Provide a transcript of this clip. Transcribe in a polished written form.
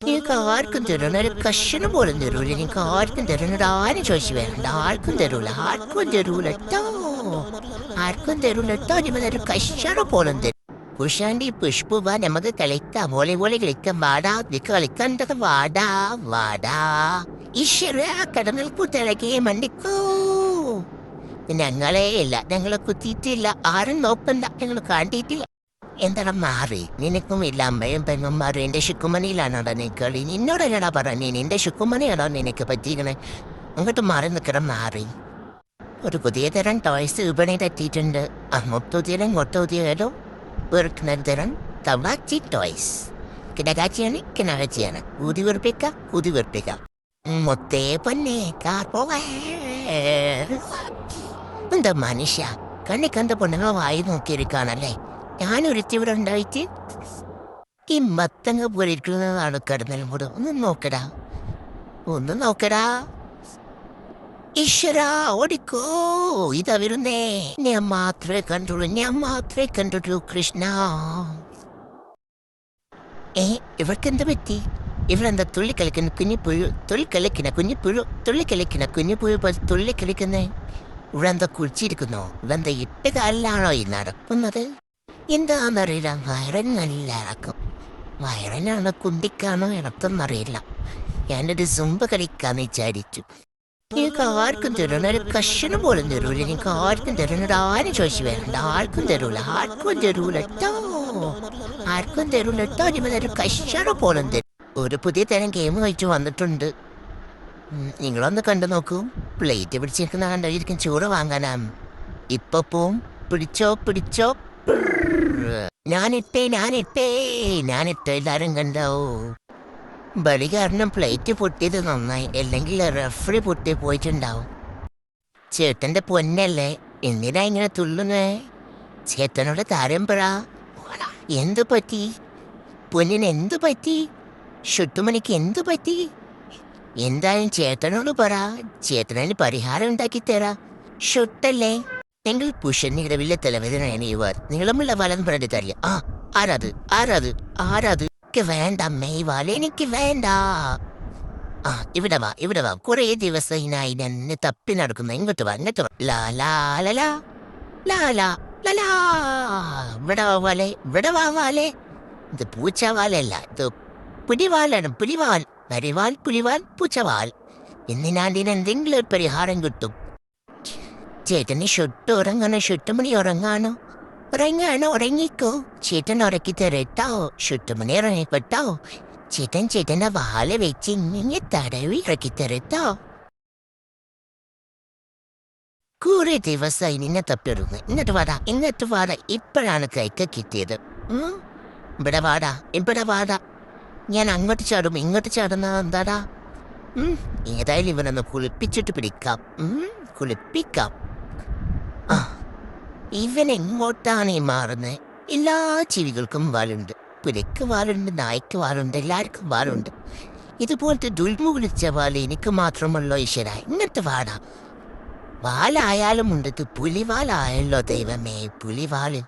എനിക്ക് ആർക്കും തരുന്ന ഒരു കഷണം പോലും തരൂല. എനിക്ക് ആർക്കും തരുന്നത് ആരും ചോദിച്ചു വരണ്ട. ആർക്കും തരൂല, ആർക്കും തരൂല ട്ടോ, ആർക്കും തരൂല ട്ടോ. ഒരു കഷണം പോലും തരും. കുഷാണ്ടി പുഷ്പു വാ, നമുക്ക് കളിക്കാം, വോളിബോളി കളിക്കാം. വാടാ, നിക്ക് കളിക്കണ്ടത്. വാടാ വാടാ. ഈശ്വര കടന്നൽപ്പു തിളകെ മണ്ടിക്കോ. ഞങ്ങളെ ഇല്ല, ഞങ്ങളെ കുത്തിയിട്ടില്ല, ആരും നോക്കണ്ട, ഞങ്ങൾ കാണ്ടിയിട്ടില്ല. എന്താണ് മാറി? നിനക്കും ഇല്ല അമ്മയും പെങ്ങന്മാരും. എൻ്റെ ശുക്കുമണിയിലാണോടാ നീ കളി? നിന്നോടല്ലടാ പറഞ്ഞേ, നിന്റെ ശുക്കുമണിയാണോ നിനക്ക് പറ്റിക്കണേ? അങ്ങോട്ട് മാറി നിൽക്കണം. മാറി. ഒരു പുതിയ തരം ടോയ്സ് വിപണിയിൽ എത്തിയിട്ടുണ്ട്. മൊത്തത്തിലും കൊട്ടോതിയാലോ വെറുക്കുന്ന തരം തവാച്ചി ടോയ്സ്. കിടകാച്ചിയാണ്, കിണകാച്ചിയാണ്. ഊതി വെറുപ്പിക്കാം, ഊതി വെറുപ്പിക്കാം. മൊത്തേ പൊന്നെ കാർപ്പോ. എന്താ മനുഷ്യ, കണ്ണി കണ്ട പൊണ്ണുങ്ങൾ വായി നോക്കിയിരിക്കാണല്ലേ? ഞാനൊരുത്തി ഇവിടെ ഉണ്ടായിട്ട് ഈ മത്തങ്ങ പോലെ ഇരിക്കുന്നതാണ് കടന്നലും കൂടെ. ഒന്ന് നോക്കടാ, ഒന്ന് നോക്കടാ. ഈശ്വരാ ഓടിക്കോ, ഇതാ വരുന്നേ. ഞാൻ മാത്രമേ കണ്ടുള്ളൂ, ഞാൻ മാത്രമേ കണ്ടുള്ളൂ കൃഷ്ണ. ഇവർക്കെന്ത് പറ്റി? ഇവരെന്താ തുള്ളിക്കളിക്കുന്ന കുഞ്ഞിപ്പുഴു? തുള്ളിക്കളിക്കുന്ന കുഞ്ഞിപ്പുഴു, തുള്ളിക്കളിക്കുന്ന കുഞ്ഞിപ്പുഴു പോലെ തുള്ളിക്കളിക്കുന്നേ. ഇവരെന്താ കുളിച്ചിരിക്കുന്നോ? ഇവരെന്താ ഇട്ട കാലിലാണോ ഈ നടക്കുന്നത്? എന്താണെന്നറിയില്ല. വയറൻ നല്ല ഇറക്കും. വയറനാണോ കുണ്ടിക്കാണോ ഇറക്കെന്നറിയില്ല. ഞാനൊരു സുംബ കളിക്കാന്ന് വിചാരിച്ചു. എനിക്ക് ആർക്കും തരുന്ന ഒരു കഷണം പോലും തരൂല. എനിക്ക് ആർക്കും തരുന്നത് ആരും ചോദിച്ചു വരണ്ട. ആർക്കും തരൂല, ആർക്കും തരൂല ട്ടോ, ആർക്കും തരൂല ട്ടോ. ഒരു കഷണം പോലും തരും. ഒരു പുതിയ തരം ഗെയിം കഴിച്ചു വന്നിട്ടുണ്ട്. നിങ്ങളൊന്ന് കണ്ടു നോക്കൂ. പ്ലേറ്റ് പിടിച്ചിരിക്കുന്ന കണ്ടായിരിക്കും. ചോറ് വാങ്ങാനാ. ഇപ്പൊ പോവും. പിടിച്ചോ പിടിച്ചോ. ഞാനിട്ടേ എല്ലാരും കണ്ടോ? ബലി കാരണം പ്ലേറ്റ് പൊട്ടിയത് നന്നായി, അല്ലെങ്കിൽ റഫറി പൊട്ടി പോയിട്ടുണ്ടാവും. ചേട്ടന്റെ പൊന്നല്ലേ, എന്തിനാ ഇങ്ങനെ തുള്ളുന്നേ? ചേട്ടനോട് താരം പറ. എന്തു പറ്റി പൊന്നിന്? എന്തു പറ്റി? ഷുട്ടുമണിക്ക് എന്തു പറ്റി? എന്തായാലും ചേട്ടനോട് പറ, ചേട്ടനതിന് പരിഹാരം ഉണ്ടാക്കി തരാ. ഷുട്ടല്ലേ? എങ്കിൽ പുഷന്റെ വലിയ തലവേദനയാണ് ഇവർ. നീളമുള്ള വലം പറഞ്ഞിട്ട് തരില്ല. ആരാത്? എനിക്ക് വേണ്ട അമ്മേ, ഈ വല എനിക്ക് വേണ്ട. ഇവിടെ വാ. കുറെ ദിവസമായി എന്നെ തപ്പി നടക്കുന്ന. ഇങ്ങോട്ട് വാ. ഇവിടെ വാ വാലേ. ഇത് പൂച്ചവാലല്ല, ഇത് പുലിവാലാണ്. പുലിവാൽ, നരിവാൽ, പുലിവാൽ, പൂച്ചവാൽ. എന്തിനാണ്ടിനെന്തെങ്കിലും ഒരു പരിഹാരം കിട്ടും. ചേട്ടന് ഷുട്ട് ഉറങ്ങണോ? ഷുട്ടുമണി ഉറങ്ങാണോ? ഉറങ്ങിക്കോ. ചേട്ടൻ ഉറക്കി തരട്ടോ. ഷുട്ടുമണി ഇറങ്ങിപ്പെട്ടോ. ചേട്ടന്റെ വാല വെച്ച് ഇങ്ങനെ തടവി ഇറക്കി തരട്ടോ. കുറെ ദിവസമായി നിന്നെ തപ്പിടുന്നു. ഇങ്ങോട്ട് വാടാ. ഇപ്പോഴാണ് കൈക്ക് കിട്ടിയത്. ഇവിടെ വാടാ. ഞാൻ അങ്ങോട്ട് ചാടും, ഇങ്ങോട്ട് ചാടുന്ന എന്താടാ? ഏതായാലും ഇവനൊന്ന് കുളിപ്പിച്ചിട്ട് പിടിക്കാം. കുളിപ്പിക്കാം. ഇവൻ എങ്ങോട്ടാണ് ഈ മാറുന്നത്? എല്ലാ ജീവികൾക്കും വാലുണ്ട്. പുലിക്ക് വാലുണ്ട്, നായ്ക്ക് വാലുണ്ട്, എല്ലാവർക്കും വാലുണ്ട്. ഇതുപോലത്തെ ദുൽമുകുളിച്ച വാല് എനിക്ക് മാത്രമല്ലോ ഈശ്വര. ഇങ്ങനത്തെ വാടാ. വാലായാലും ഉണ്ട്, പുലിവാലായല്ലോ ദൈവമേ, പുലിവാല്.